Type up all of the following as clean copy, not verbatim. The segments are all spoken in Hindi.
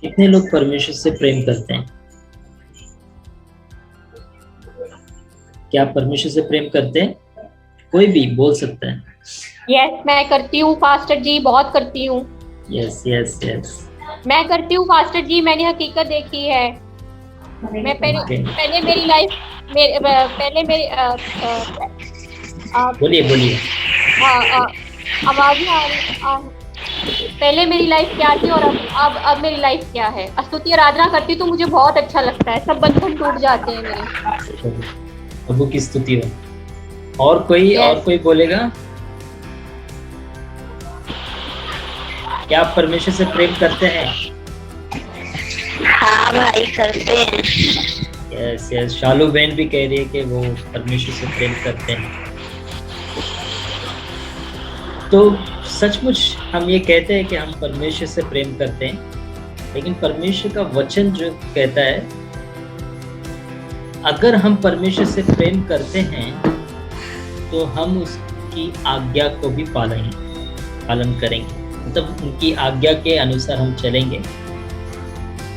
कितने लोग परमेश्वर से प्रेम करते हैं? क्या आप परमेश्वर से प्रेम करते हैं? कोई भी बोल सकता है। यस, मैं करती हूँ पास्टर जी, बहुत करती हूँ। Yes yes yes. मैं करती हूँ पास्टर जी, मैंने हकीकत देखी है। मैं पहले ओके, पहले मेरी लाइफ पहले मेरी बोलिए बोलिए। आवाज नहीं आ रही। पहले मेरी लाइफ क्या थी और अब मेरी लाइफ क्या है। स्तुति आराधना करती हूँ तो मुझे बहुत अच्छा लगता है, सब बंधन टूट जाते हैं मेरे। प्रभु की स्तुति हो। और यस। कोई बोलेगा? क्या आप परमेश्वर से प्रेम करते हैं? हाँ भाई, करते हैं। यस यस, शालू बहन भी कह रही है कि वो परमेश्वर से प्रेम करते हैं। तो सचमुच हम ये कहते हैं कि हम परमेश्वर से प्रेम करते हैं, लेकिन परमेश्वर का वचन जो कहता है, अगर हम परमेश्वर से प्रेम करते हैं तो हम उसकी आज्ञा को भी पालन करेंगे, मतलब उनकी आज्ञा के अनुसार हम चलेंगे।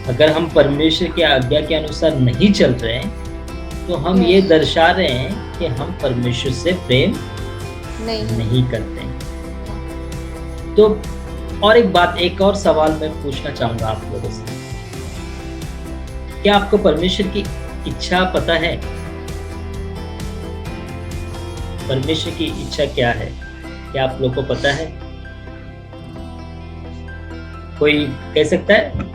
अगर हम परमेश्वर की आज्ञा के अनुसार नहीं चल रहे हैं तो हम ये दर्शा रहे हैं कि हम परमेश्वर से प्रेम नहीं करते हैं। तो और एक और सवाल मैं पूछना चाहूंगा आप लोगों से। क्या आपको परमेश्वर की इच्छा पता है? परमेश्वर की इच्छा क्या है? क्या आप लोग को पता है? कोई कह सकता है,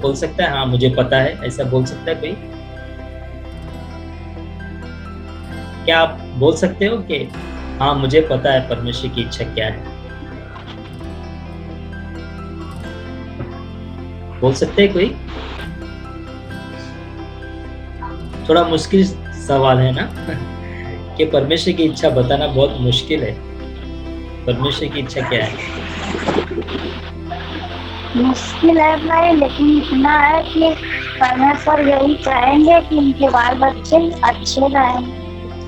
बोल सकता है हाँ मुझे पता है, ऐसा बोल सकता है कोई? क्या आप बोल सकते हो कि हाँ मुझे पता है परमेश्वर की इच्छा क्या है? बोल सकते हैं कोई? थोड़ा मुश्किल सवाल है ना कि परमेश्वर की इच्छा बताना बहुत मुश्किल है। परमेश्वर की इच्छा क्या है? मुश्किल है भाई, लेकिन इतना है कि परमेश्वर यही चाहेंगे कि उनके बाल बच्चे अच्छे रहें।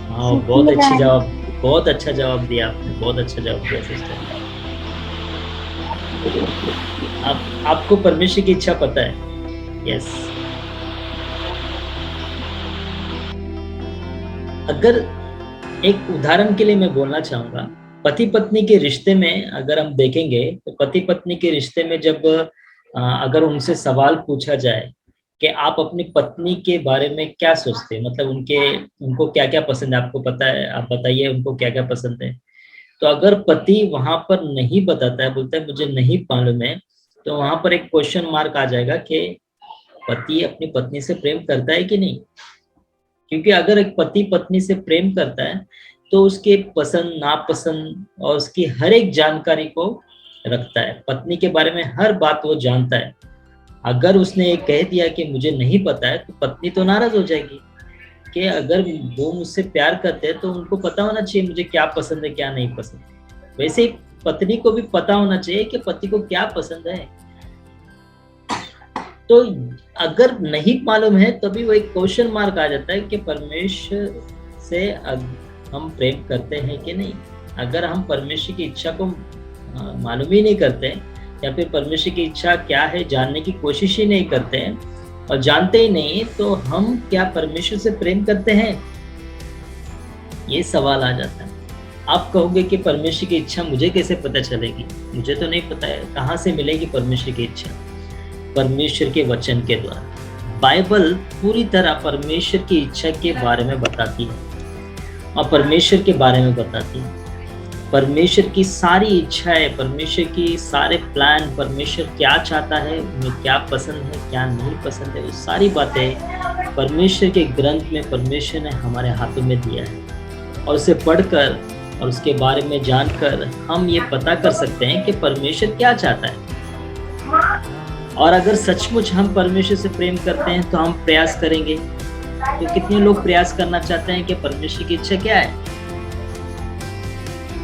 हाँ, बहुत अच्छा जवाब दिया आपने, बहुत अच्छा जवाब दिया सिस्टर। आपको परमेश्वर की इच्छा पता है? यस। अगर एक उदाहरण के लिए मैं बोलना चाहूंगा, पति पत्नी के रिश्ते में अगर हम देखेंगे तो पति पत्नी के रिश्ते में जब अगर उनसे सवाल पूछा जाए कि आप अपनी पत्नी के बारे में क्या सोचते हैं, मतलब उनको क्या क्या पसंद है, आपको पता है, आप बताइए उनको क्या क्या पसंद है। तो अगर पति वहां पर नहीं बताता है, बोलता है मुझे नहीं मालूम है, तो वहां पर एक क्वेश्चन मार्क आ जाएगा कि पति अपनी पत्नी से प्रेम करता है कि नहीं। क्योंकि अगर एक पति पत्नी से प्रेम करता है तो उसके पसंद नापसंद और उसकी हर एक जानकारी को रखता है, पत्नी के बारे में हर बात वो जानता है। अगर उसने ये कह दिया कि मुझे नहीं पता है तो पत्नी तो नाराज हो जाएगी कि अगर वो मुझसे प्यार करते हैं तो उनको पता होना चाहिए मुझे क्या पसंद है क्या नहीं पसंद। वैसे ही पत्नी को भी पता होना चाहिए कि पति को क्या पसंद है। तो अगर नहीं मालूम है तभी वो एक क्वेश्चन मार्क आ जाता है कि परमेश्वर से हम प्रेम करते हैं कि नहीं। अगर हम परमेश्वर की इच्छा को मालूम ही नहीं करते या फिर परमेश्वर की इच्छा क्या है जानने की कोशिश ही नहीं करते हैं और जानते ही नहीं, तो हम क्या परमेश्वर से प्रेम करते हैं, ये सवाल आ जाता है। आप कहोगे कि परमेश्वर की इच्छा मुझे कैसे पता चलेगी, मुझे तो नहीं पता है, कहाँ से मिलेगी परमेश्वर की इच्छा? परमेश्वर के वचन के द्वारा। बाइबल पूरी तरह परमेश्वर की इच्छा के बारे में बताती है और परमेश्वर के बारे में बताती है। परमेश्वर की सारी इच्छाएं, परमेश्वर की सारे प्लान, परमेश्वर क्या चाहता है, उन्हें क्या पसंद है क्या नहीं पसंद है, वो सारी बातें परमेश्वर के ग्रंथ में परमेश्वर ने हमारे हाथों में दिया है। और उसे पढ़कर और उसके बारे में जानकर हम ये पता कर सकते हैं कि परमेश्वर क्या चाहता है। और अगर सचमुच हम परमेश्वर से प्रेम करते हैं तो हम प्रयास करेंगे। तो कितने लोग प्रयास करना चाहते हैं कि परमेश्वर की इच्छा क्या है?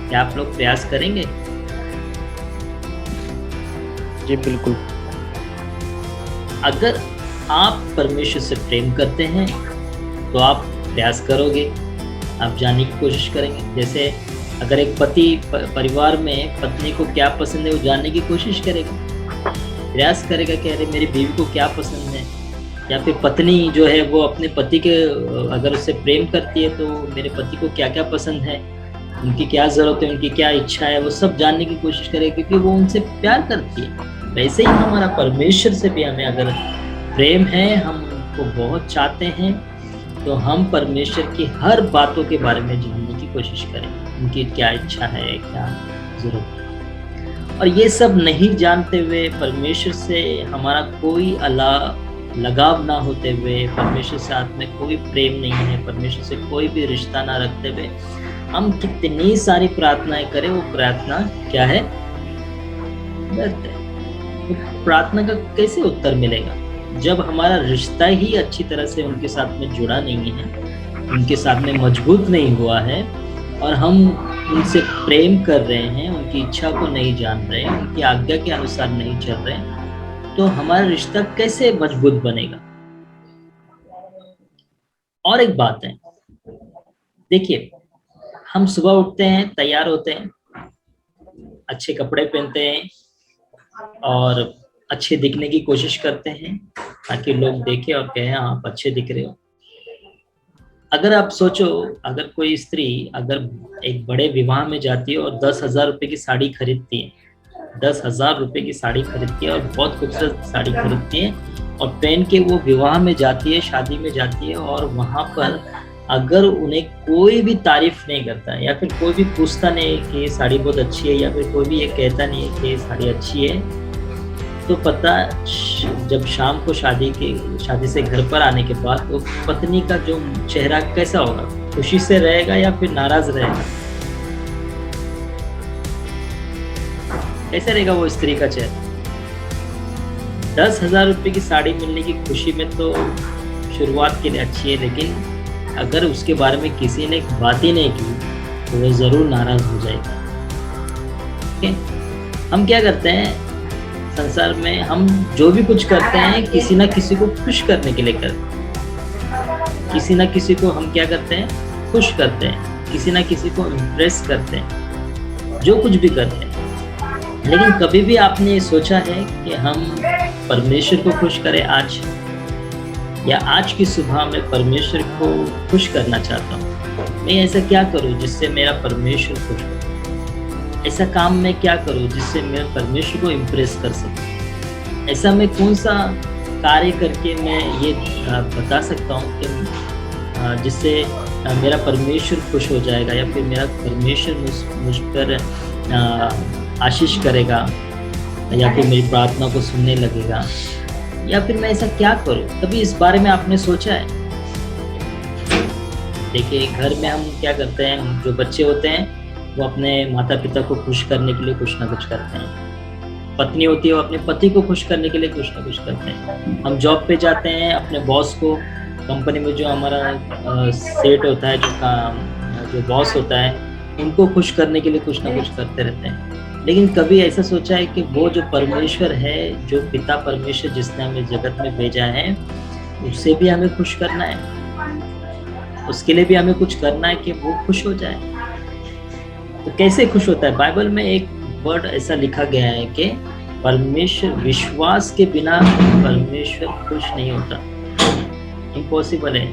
क्या आप लोग प्रयास करेंगे? जी बिल्कुल। अगर आप परमेश्वर से प्रेम करते हैं तो आप प्रयास करोगे, आप जानने की कोशिश करेंगे। जैसे अगर एक पति परिवार में पत्नी को क्या पसंद है वो जानने की कोशिश करेगा। प्रयास करेगा कि अरे मेरी बीवी को क्या पसंद है, या फिर पत्नी जो है वो अपने पति के अगर उससे प्रेम करती है तो मेरे पति को क्या क्या पसंद है, उनकी क्या ज़रूरत है, उनकी क्या इच्छा है, वो सब जानने की कोशिश करेगा क्योंकि वो उनसे प्यार करती है। वैसे ही हमारा परमेश्वर से भी हमें अगर प्रेम है, हम उनको बहुत चाहते हैं, तो हम परमेश्वर की हर बातों के बारे में जानने की कोशिश करें, उनकी क्या इच्छा है, क्या ज़रूरत है। और ये सब नहीं जानते हुए, परमेश्वर से हमारा कोई लगाव ना होते हुए, परमेश्वर से साथ में कोई प्रेम नहीं है, परमेश्वर से कोई भी रिश्ता ना रखते हुए हम कितनी सारी प्रार्थनाएं करें, वो प्रार्थना क्या है, व्यर्थ है। तो प्रार्थना का कैसे उत्तर मिलेगा जब हमारा रिश्ता ही अच्छी तरह से उनके साथ में जुड़ा नहीं है, उनके साथ में मजबूत नहीं हुआ है, और हम उनसे प्रेम कर रहे हैं, उनकी इच्छा को नहीं जान रहे हैं, उनकी आज्ञा के अनुसार नहीं चल रहे हैं, तो हमारा रिश्ता कैसे मजबूत बनेगा। और एक बात है, देखिए, हम सुबह उठते हैं, तैयार होते हैं, अच्छे कपड़े पहनते हैं और अच्छे दिखने की कोशिश करते हैं ताकि लोग देखें और कहें आप अच्छे दिख रहे हो। अगर आप सोचो, अगर कोई स्त्री अगर एक बड़े विवाह में जाती है और 10,000 रुपए की साड़ी खरीदती है, 10,000 रुपए की साड़ी खरीदती है और बहुत खूबसूरत साड़ी खरीदती है और पहन के वो विवाह में जाती है, शादी में जाती है, और वहां पर अगर उन्हें कोई भी तारीफ नहीं करता है या फिर कोई भी पूछता नहीं है कि ये साड़ी बहुत अच्छी है, या फिर कोई भी ये कहता नहीं है कि ये साड़ी अच्छी है, तो पता जब शाम को शादी से घर पर आने के बाद वो पत्नी का जो चेहरा कैसा होगा, खुशी से रहेगा या फिर नाराज रहेगा, कैसा रहेगा वो स्त्री का चेहरा। 10,000 रुपए की साड़ी मिलने की खुशी में तो शुरुआत के लिए अच्छी है, लेकिन अगर उसके बारे में किसी ने बात ही नहीं की तो वो जरूर नाराज हो जाएगा। हम क्या करते हैं संसार में, हम जो भी कुछ करते हैं किसी ना किसी को खुश करने के लिए करते हैं, किसी ना किसी को हम क्या करते हैं, खुश करते हैं, किसी ना किसी को इम्प्रेस करते हैं, जो कुछ भी करते हैं। लेकिन कभी भी आपने ये सोचा है कि हम परमेश्वर को खुश करें आज, या आज की सुबह मैं परमेश्वर को खुश करना चाहता हूँ, मैं ऐसा क्या करूँ जिससे मेरा परमेश्वर खुश हो, ऐसा काम मैं क्या करूँ जिससे मैं परमेश्वर को इम्प्रेस कर सकूँ, ऐसा मैं कौन सा कार्य करके मैं ये बता सकता हूँ कि जिससे मेरा परमेश्वर खुश हो जाएगा, या फिर मेरा परमेश्वर मुझ पर आशीष करेगा, या फिर मेरी प्रार्थना को सुनने लगेगा, या फिर मैं ऐसा क्या करूं। कभी इस बारे में आपने सोचा है? देखिए, घर में हम क्या करते हैं, जो बच्चे होते हैं वो अपने माता पिता को खुश करने के लिए कुछ ना कुछ करते हैं, पत्नी होती है वो अपने पति को खुश करने के लिए कुछ ना कुछ करते हैं, हम जॉब पे जाते हैं, अपने बॉस को, कंपनी में जो हमारा सेट होता है, जो बॉस होता है, उनको खुश करने के लिए कुछ ना कुछ करते रहते हैं। लेकिन कभी ऐसा सोचा है कि वो जो परमेश्वर है, जो पिता परमेश्वर जिसने हमें जगत में भेजा है, उससे भी हमें खुश करना है, उसके लिए भी हमें कुछ करना है कि वो खुश हो जाए। तो कैसे खुश होता है? बाइबल में एक वर्ड ऐसा लिखा गया है कि परमेश्वर, विश्वास के बिना परमेश्वर खुश नहीं होता, इम्पॉसिबल है।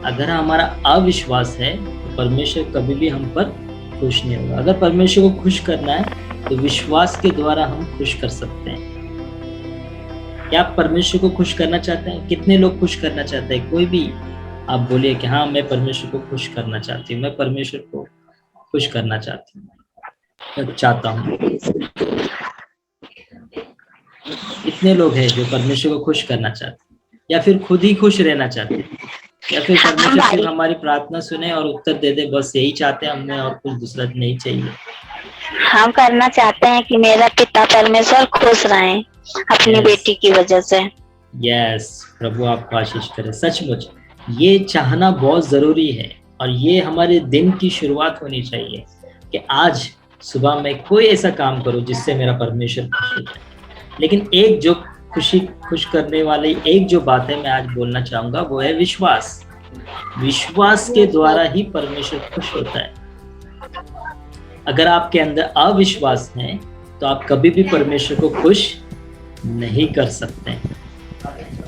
अगर हमारा अविश्वास है तो परमेश्वर कभी भी हम पर खुश नहीं होगा। अगर परमेश्वर को खुश करना है तो विश्वास के द्वारा हम खुश कर सकते हैं। क्या आप परमेश्वर को खुश करना चाहते हैं? कितने लोग खुश करना चाहते हैं? कोई भी आप बोलिए कि हाँ, मैं परमेश्वर को खुश करना चाहती हूँ, मैं परमेश्वर को खुश करना चाहती हूँ, चाहता हूँ। कितने लोग हैं जो परमेश्वर को खुश करना चाहते हैं, या फिर खुद ही खुश रहना चाहते हैं, या फिर परमेश्वर सिर्फ हमारी प्रार्थना सुने और उत्तर दे दे, बस यही चाहते हैं, हमें और कुछ दूसरा नहीं चाहिए। हम करना चाहते हैं कि मेरा पिता परमेश्वर खुश रहे अपनी बेटी की वजह से। यस, प्रभु आपको आशीष करे। सचमुच ये चाहना बहुत जरूरी है, और ये हमारे दिन की शुरुआत होनी चाहिए कि आज सुबह मैं कोई ऐसा काम करूं जिससे मेरा परमेश्वर खुश हो जाए। लेकिन एक जो खुश करने वाली एक जो बात है मैं आज बोलना चाहूंगा, वो है विश्वास। विश्वास के द्वारा ही परमेश्वर खुश होता है। अगर आपके अंदर अविश्वास है तो आप कभी भी परमेश्वर को खुश नहीं कर सकते।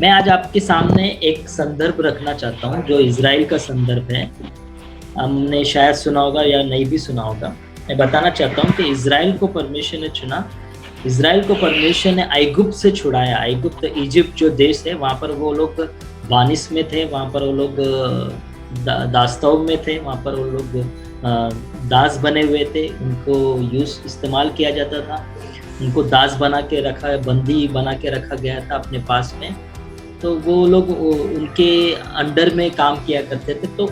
मैं आज आपके सामने एक संदर्भ रखना चाहता हूँ जो इजराइल का संदर्भ है। हमने शायद सुना होगा या नहीं भी सुना होगा। मैं बताना चाहता हूँ कि इजराइल को परमेश्वर ने चुना। इजराइल को परमेश्वर ने ऐगुप्त से छुड़ाया। ऐगुप्त इजिप्ट जो देश है, वहाँ पर वो लोग बानिस में थे, वहाँ पर वो लोग दास्तव में थे, वहाँ पर वो लोग दास बने हुए थे। उनको इस्तेमाल किया जाता था, उनको दास बना के रखा, बंदी बना के रखा गया था अपने पास में। तो वो लोग उनके अंडर में काम किया करते थे। तो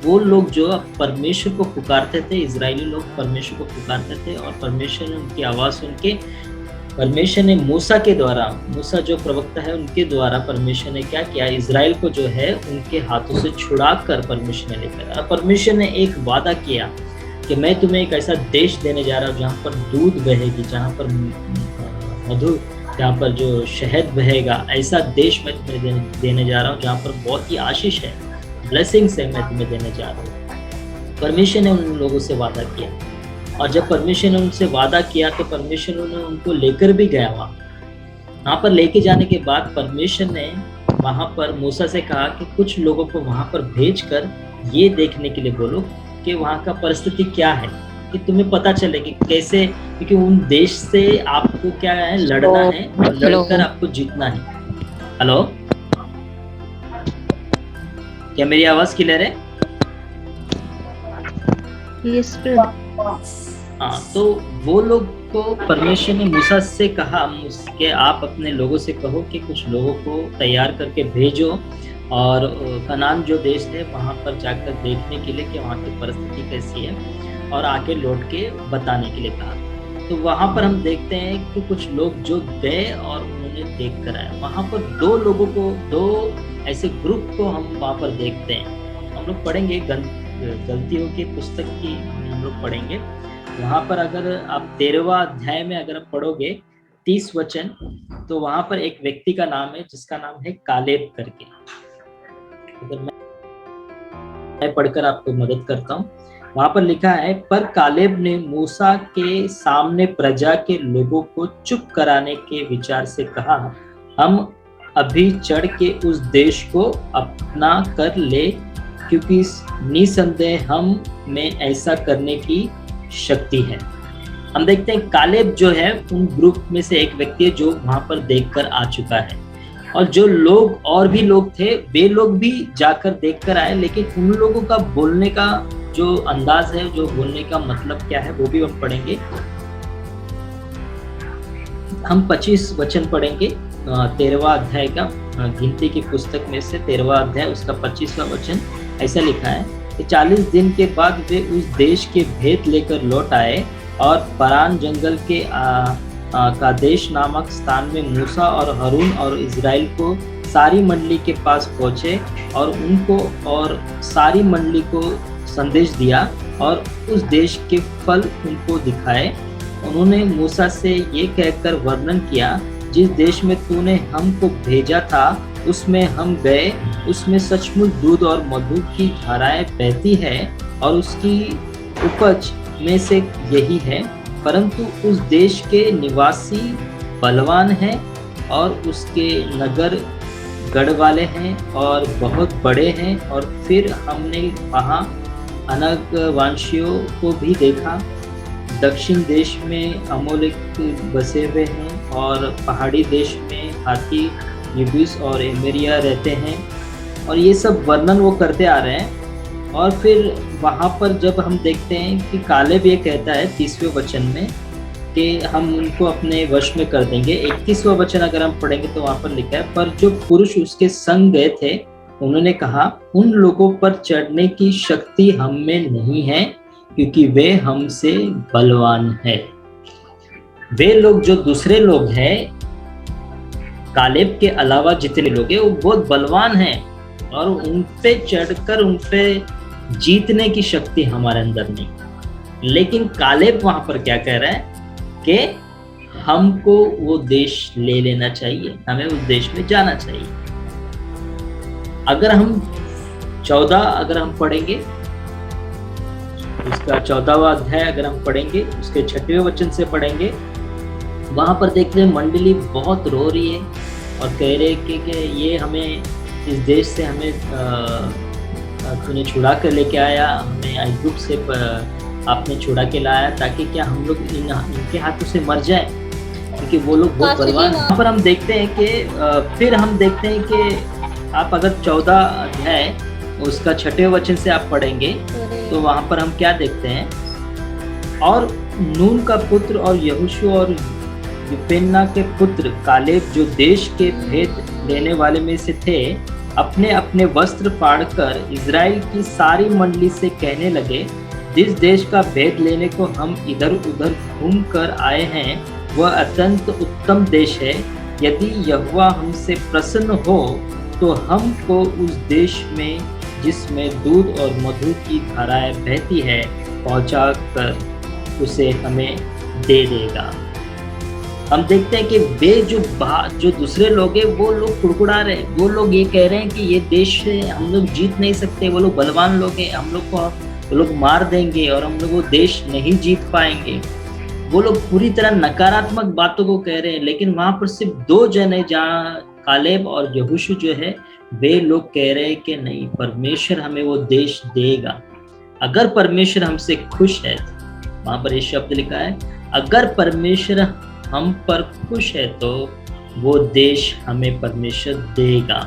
वो लोग जो परमेश्वर को पुकारते थे, इजरायली लोग परमेश्वर को पुकारते थे और परमेश्वर ने उनकी आवाज़ सुन के, परमेश्वर ने मूसा के द्वारा, मूसा जो प्रवक्ता है उनके द्वारा परमेश्वर ने क्या किया, इजराइल को जो है उनके हाथों से छुड़ा कर परमेश्वर ने लेकर, और परमेश्वर ने एक वादा किया कि मैं तुम्हें एक ऐसा देश देने जा रहा हूँ जहाँ पर दूध बहेगी, जहाँ पर मधु, जहाँ पर जो शहद बहेगा, ऐसा देश मैं तुम्हें देने जा रहा हूँ जहाँ पर बहुत ही आशीष है, ब्लेसिंग्स है, मैं तुम्हें देने जा रहा हूँ। परमेश्वर ने उन लोगों से वादा किया, और जब परमेश्वर ने उनसे वादा किया तो परमेश्वर ने उनको लेकर भी गया। वहाँ पर लेके जाने के बाद परमेश्वर ने वहाँ पर मूसा से कहा कि कुछ लोगों को वहाँ पर भेजकर ये देखने के लिए बोलो कि वहाँ का परिस्थिति क्या है, कि तुम्हें पता चले कि कैसे, क्योंकि उन देश से आपको क्या है, लड़ना है और लड़कर आपको जीतना है। हेलो, क्या मेरी आवाज क्लियर है? यस। हाँ, तो वो लोग को परमेश्वर ने मूसा से कहा कि आप अपने लोगों से कहो कि कुछ लोगों को तैयार करके भेजो और कनान जो देश है वहाँ पर जाकर देखने के लिए कि वहाँ की परिस्थिति कैसी है, और आके लौट के बताने के लिए कहा। तो वहाँ पर हम देखते हैं कि कुछ लोग जो गए और उन्होंने देख कर आए। वहाँ पर दो ऐसे ग्रुप को हम वहाँ पर देखते हैं। हम लोग पढ़ेंगे गलतियों की पुस्तक की, हम लोग पढ़ेंगे वहाँ पर। अगर आप 13वां अध्याय में अगर आप पढ़ोगे 30 वचन, तो वहाँ पर एक व्यक्ति का नाम है जिसका नाम है कालेब करके। अगर मैं पढ़कर आपको मदद करता हूँ, वहां पर लिखा है, पर कालेब ने मूसा के सामने प्रजा के लोगों को चुप कराने के विचार से कहा, हम अभी चढ़ के उस देश को अपना कर ले, क्योंकि निसंदेह हम में ऐसा करने की शक्ति है। हम देखते हैं कालेब जो है उन ग्रुप में से एक व्यक्ति है जो वहां पर देखकर आ चुका है, और जो लोग और भी लोग थे वे लोग भी जाकर देखकर आए, लेकिन उन लोगों का बोलने का जो अंदाज है, जो बोलने का मतलब क्या है, वो भी हम पढ़ेंगे। हम 25 वचन पढ़ेंगे 13वां अध्याय का, गिनती की पुस्तक में से 13वां अध्याय उसका 25वां वचन। ऐसा लिखा है कि 40 दिन के बाद वे उस देश के भेद लेकर लौट आए और परान जंगल के कादेश नामक स्थान में मूसा और हारून और इजराइल को सारी मंडली के पास पहुंचे और उनको और सारी मंडली को संदेश दिया और उस देश के फल उनको दिखाए। उन्होंने मूसा से ये कहकर वर्णन किया, जिस देश में तूने हमको भेजा था उसमें हम गए, उसमें सचमुच दूध और मधु की धाराएं बहती है और उसकी उपज में से यही है, परंतु उस देश के निवासी बलवान हैं और उसके नगर गढ़ वाले हैं और बहुत बड़े हैं। और फिर हमने वहाँ अनगवांशियों को भी देखा। दक्षिण देश में अमोलिक बसे हुए हैं और पहाड़ी देश में हाथी, यूबिस और एमेरिया रहते हैं। और ये सब वर्णन वो करते आ रहे हैं। और फिर वहाँ पर जब हम देखते हैं कि कालेब ये कहता है 30वें वचन में कि हम उनको अपने वश में कर देंगे। 31वां वचन अगर हम पढ़ेंगे तो वहाँ पर लिखा है, पर जो पुरुष उसके संग गए थे उन्होंने कहा, उन लोगों पर चढ़ने की शक्ति हम में नहीं है, क्योंकि वे हमसे बलवान है। वे लोग जो दूसरे लोग हैं, कालेब के अलावा जितने लोग हैं वो बहुत बलवान हैं और उन पे चढ़कर उन पे जीतने की शक्ति हमारे अंदर नहीं। लेकिन कालेब वहां पर क्या कह रहा है कि हमको वो देश ले लेना चाहिए, हमें उस देश में जाना चाहिए। अगर हम 14 अगर हम पढ़ेंगे, उसका 14वां अध्याय अगर हम पढ़ेंगे, उसके 6वें वचन से पढ़ेंगे वहाँ पर देख रहे मंडली बहुत रो रही है और कह रहे कि ये हमें इस देश से हमें तूने छुड़ा कर लेके आया, हमें इजिप्ट से आपने छुड़ा के लाया ताकि क्या हम लोग इनके हाथों से मर जाए, क्योंकि वो लोग बहुत बलवान। यहाँ पर हम देखते हैं कि फिर हम देखते हैं कि आप अगर 14 अध्याय उसका 6वें वचन से आप पढ़ेंगे तो वहाँ पर हम क्या देखते हैं, और नून का पुत्र और यहोशू और यूफन्ना के पुत्र कालेब जो देश के भेद लेने वाले में से थे, अपने अपने वस्त्र फाड़कर इजराइल की सारी मंडली से कहने लगे, जिस देश का भेद लेने को हम इधर उधर घूम कर आए हैं वह अत्यंत उत्तम देश है। यदि यहोवा हमसे प्रसन्न हो तो हमको उस देश में जिसमें दूध और मधु की धाराएं बहती है पहुंचा कर उसे हमें दे देगा। हम देखते हैं कि वे जो दूसरे लोग हैं वो लोग कुड़कुड़ा रहे हैं, वो लोग ये कह रहे हैं कि ये देश हम लोग जीत नहीं सकते, वो लोग बलवान लोग हैं, हम लोग को वो लोग मार देंगे और हम लोग वो देश नहीं जीत पाएंगे। वो लोग पूरी तरह नकारात्मक बातों को कह रहे हैं, लेकिन वहां पर सिर्फ 2 जने जहाँ कालेब और यहोशू जो है वे लोग कह रहे हैं कि नहीं, परमेश्वर हमें वो देश देगा। अगर परमेश्वर हमसे खुश है, वहां पर ये शब्द लिखा है, अगर परमेश्वर हम पर खुश है तो वो देश हमें परमेश्वर देगा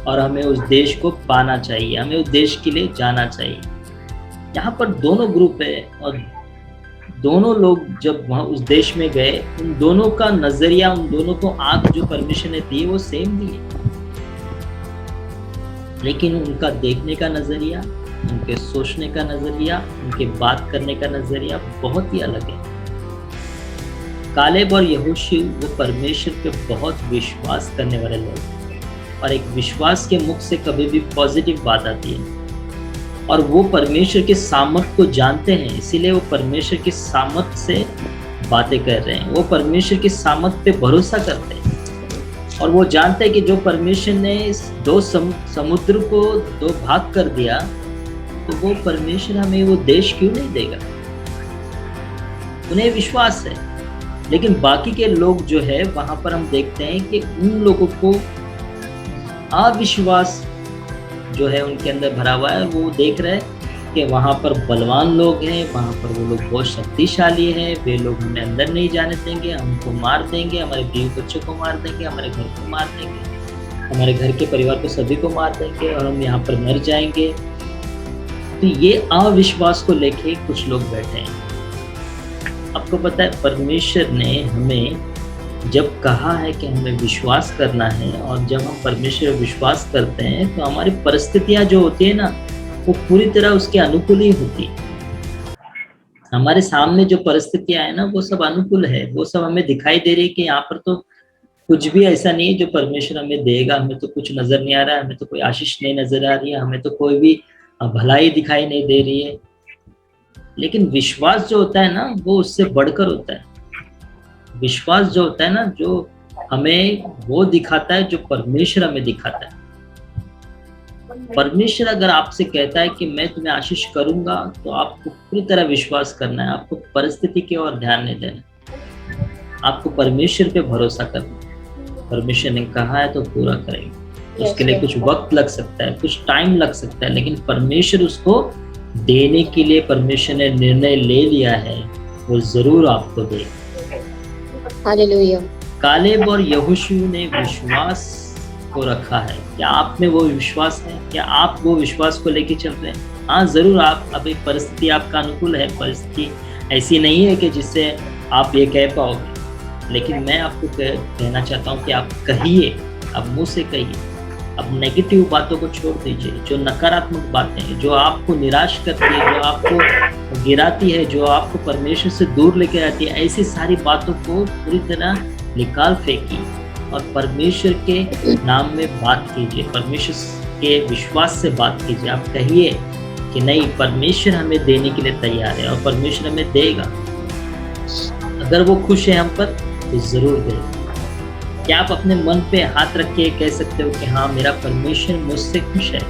और हमें उस देश को पाना चाहिए, हमें उस देश के लिए जाना चाहिए। यहाँ पर दोनों ग्रुप है और दोनों लोग जब वहाँ उस देश में गए, उन दोनों का नजरिया, उन दोनों को आंख जो परमेश्वर ने दी वो सेम दी है, लेकिन उनका देखने का नजरिया, उनके सोचने का नजरिया, उनके बात करने का नजरिया बहुत ही अलग है। कालेब और यहोशू वो परमेश्वर पे बहुत विश्वास करने वाले लोग, और एक विश्वास के मुख से कभी भी पॉजिटिव बात आती है, और वो परमेश्वर के सामर्थ को जानते हैं, इसीलिए वो परमेश्वर की सामर्थ से बातें कर रहे हैं। वो परमेश्वर की सामर्थ पे भरोसा करते हैं और वो जानते हैं कि जो परमेश्वर ने इस 2 समुद्र को 2 भाग कर दिया, तो वो परमेश्वर हमें वो देश क्यों नहीं देगा। उन्हें विश्वास है। लेकिन बाकी के लोग जो है वहां पर हम देखते हैं कि उन लोगों को अविश्वास जो है उनके अंदर भरा हुआ है। वो देख रहे हैं कि वहाँ पर बलवान लोग हैं, वहाँ पर वो लोग बहुत शक्तिशाली हैं, वे लोग हमें अंदर नहीं जाने देंगे, हमको मार देंगे, हमारे बीवी बच्चों को मार देंगे, हमारे घर को मार देंगे, हमारे घर के परिवार को सभी को मार देंगे और हम यहाँ पर मर जाएंगे। तो ये अविश्वास को लेके कुछ लोग बैठे हैं। आपको पता है परमेश्वर ने हमें जब कहा है कि हमें विश्वास करना है, और जब हम परमेश्वर पर विश्वास करते हैं तो हमारी परिस्थितियां जो होती है ना वो पूरी तरह उसके अनुकूल ही होती है। हमारे सामने जो परिस्थितियां है ना वो सब अनुकूल है, वो सब हमें दिखाई दे रही है कि यहाँ पर तो कुछ भी ऐसा नहीं है जो परमेश्वर हमें देगा, हमें तो कुछ नजर नहीं आ रहा है, हमें तो कोई आशीष नहीं नजर आ रही है, हमें तो कोई भी भलाई दिखाई नहीं दे रही है। लेकिन विश्वास जो होता है ना वो उससे बढ़कर होता है। विश्वास जो होता है ना, जो हमें वो दिखाता है जो परमेश्वर हमें दिखाता है। परमेश्वर अगर आपसे कहता है कि मैं तुम्हें आशीष करूंगा, तो आपको पूरी तरह विश्वास करना है, आपको परिस्थिति की ओर ध्यान नहीं देना, आपको परमेश्वर पे भरोसा करना है। परमेश्वर ने कहा है तो पूरा करेंगे। उसके लिए कुछ वक्त लग सकता है, कुछ टाइम लग सकता है, लेकिन परमेश्वर उसको देने के लिए परमेश्वर ने निर्णय ले लिया है, वो जरूर आपको देगा। हालेलुया। कालेब और यहोशू ने विश्वास को रखा है। क्या आप में वो विश्वास है? क्या आप वो विश्वास को लेके चल रहे हैं? हाँ जरूर। आप अभी परिस्थिति आपका अनुकूल है, परिस्थिति ऐसी नहीं है कि जिससे आप ये कह पाओगे, लेकिन मैं आपको कहना चाहता हूँ कि आप कहिए, आप मुंह से कहिए, अब नेगेटिव बातों को छोड़ दीजिए, जो नकारात्मक बातें, जो आपको निराश करती है, जो आपको गिराती है, जो आपको परमेश्वर से दूर लेके आती है, ऐसी सारी बातों को पूरी तरह निकाल फेंकिए और परमेश्वर के नाम में बात कीजिए, परमेश्वर के विश्वास से बात कीजिए। आप कहिए कि नहीं, परमेश्वर हमें देने के लिए तैयार है और परमेश्वर हमें देगा। अगर वो खुश है हम पर तो जरूर देगा। क्या आप अपने मन पे हाथ रख के कह सकते हो कि हाँ मेरा परमेश्वर मुझसे खुश है,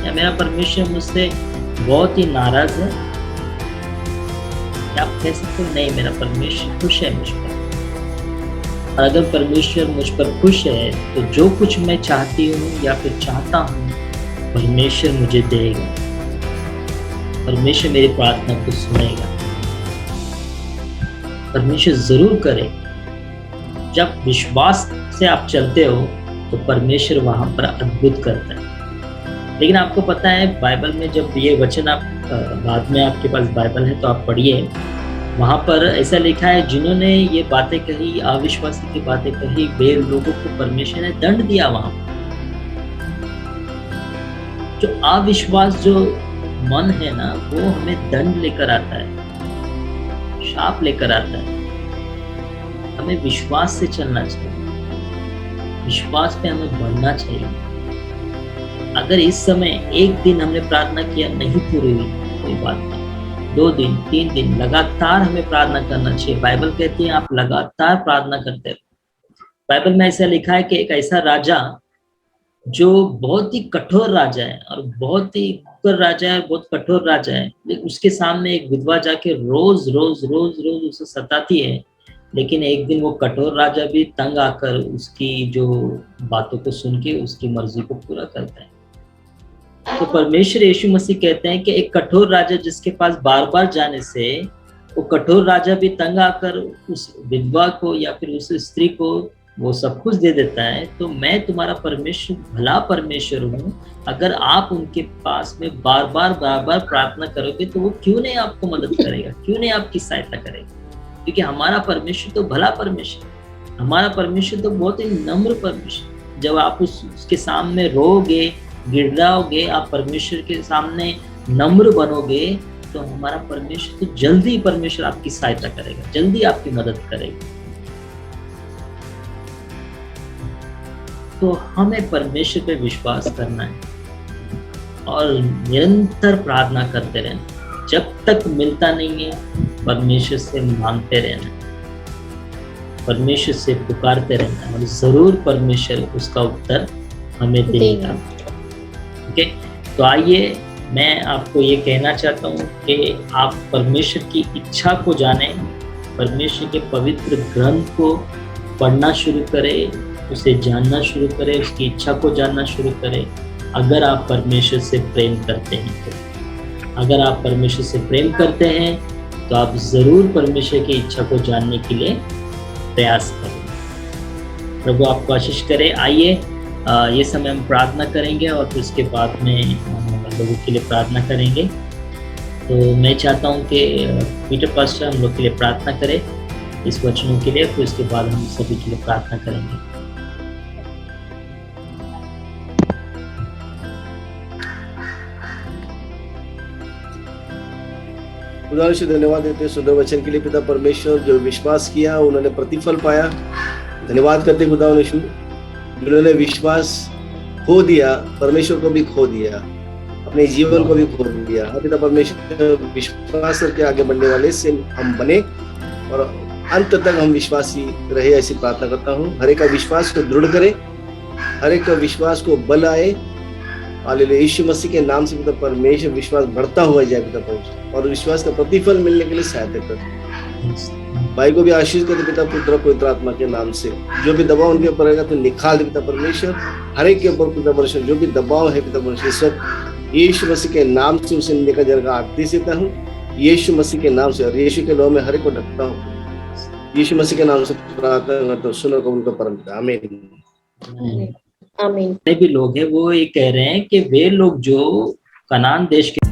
या मेरा परमेश्वर मुझसे बहुत ही नाराज है? क्या आप कह सकते हो नहीं, मेरा परमेश्वर खुश है मुझ पर? और अगर परमेश्वर मुझ पर खुश है तो जो कुछ मैं चाहती हूँ या फिर चाहता हूँ परमेश्वर मुझे देगा, परमेश्वर मेरी प्रार्थना को सुनेगा, परमेश्वर जरूर करे। जब विश्वास से आप चलते हो तो परमेश्वर वहां पर अद्भुत करता है। लेकिन आपको पता है बाइबल में जब ये वचन आप बाद में आपके पास बाइबल है तो आप पढ़िए, वहां पर ऐसा लिखा है जिन्होंने ये बातें कही, अविश्वासी की बातें कही, वे लोगों को परमेश्वर ने दंड दिया। वहां जो अविश्वास जो मन है ना वो हमें दंड लेकर आता है, शाप लेकर आता है। हमें विश्वास से चलना चाहिए, विश्वास पे हमें बढ़ना चाहिए। अगर इस समय एक दिन हमने प्रार्थना किया नहीं पूरी हुई कोई बात नहीं, 2 दिन 3 दिन लगातार हमें प्रार्थना करना चाहिए। बाइबल कहती है आप लगातार प्रार्थना करते रहो। बाइबल में ऐसा लिखा है कि एक ऐसा राजा जो बहुत ही कठोर राजा है और बहुत ही राजा है, बहुत कठोर राजा है, लेकिन उसके सामने एक विधवा जाके रोज रोज रोज रोज उसे सताती है। लेकिन एक दिन वो कठोर राजा भी तंग आकर उसकी जो बातों को सुन के उसकी मर्जी को पूरा करता है। तो परमेश्वर यीशु मसीह कहते हैं कि एक कठोर राजा जिसके पास बार बार जाने से वो कठोर राजा भी तंग आकर उस विधवा को या फिर उस स्त्री को वो सब कुछ दे देता है। तो मैं तुम्हारा परमेश्वर भला परमेश्वर हूँ, अगर आप उनके पास में बार बार प्रार्थना करोगे तो वो क्यों नहीं आपको मदद करेगा, क्यों नहीं आपकी सहायता करेगा? क्योंकि हमारा परमेश्वर तो भला परमेश्वर, हमारा परमेश्वर तो बहुत ही नम्र परमेश्वर। जब आप उसके सामने रोगे, गिड़गिड़ाओगे, आप परमेश्वर के सामने नम्र बनोगे तो हमारा परमेश्वर तो जल्दी परमेश्वर आपकी सहायता करेगा, जल्दी आपकी मदद करेगा। तो हमें परमेश्वर पे विश्वास करना है और निरंतर प्रार्थना करते रहना। जब तक मिलता नहीं है परमेश्वर से मांगते रहना, परमेश्वर से पुकारते रहना और जरूर परमेश्वर उसका उत्तर हमें देगा। ओके, तो आइए मैं आपको ये कहना चाहता हूँ कि आप परमेश्वर की इच्छा को जानें, परमेश्वर के पवित्र ग्रंथ को पढ़ना शुरू करें, उसे जानना शुरू करें, उसकी इच्छा को जानना शुरू करें। अगर आप परमेश्वर से प्रेम करते हैं तो, अगर आप परमेश्वर से प्रेम करते हैं तो आप जरूर परमेश्वर की इच्छा को जानने के लिए प्रयास करें। प्रभु आपको आशीष करे। आइए ये समय हम प्रार्थना करेंगे और फिर उसके बाद में लोगों के लिए प्रार्थना करेंगे। तो मैं चाहता हूँ कि पीटर पास्टर हम लोग के लिए प्रार्थना करें इस वचनों के लिए, फिर उसके बाद हम सभी के लिए प्रार्थना करेंगे। खुदा से धन्यवाद देते हैं सुंदर वचन के लिए। पिता परमेश्वर, जो विश्वास किया उन्होंने प्रतिफल पाया। धन्यवाद करते खुदा यीशु, जिन्होंने विश्वास खो दिया परमेश्वर को भी खो दिया, अपने जीवन को भी खो दिया। पिता परमेश्वर, विश्वास करके आगे बढ़ने वाले से हम बने और अंत तक हम विश्वासी रहे, ऐसी प्रार्थना करता हूँ। हर एक का विश्वास को दृढ़ करे, हर एक का विश्वास को बल आए। हालेलुया, यीशु मसीह के नाम से पिता परमेश्वर विश्वास बढ़ता हुआ जाए पिता परमेश्वर, और विश्वास का प्रतिफल मिलने के लिए सहायता कर। भाई को भी आशीष कर दे पिता, पुत्र पवित्र आत्मा के नाम से। जो भी दबाव उनके ऊपर रहेगा तो निकाल दे पिता परमेश्वर, हर एक के ऊपर पिता परमेश्वर जो भी दबाव है पिता परमेश्वर, इस वक्त यीशु मसीह के नाम से उसे निकल जाएगा। आदेश देता हूँ यीशु मसीह के नाम से, और यीशु के नाम में हर एक को ढकता हूँ। यीशु मसीह के नाम से प्रार्थना करता हूँ, सुनो कबूल का परम पिता, आमीन। आमीन। भी लोग हैं वो ये कह रहे हैं कि वे लोग जो कनान देश के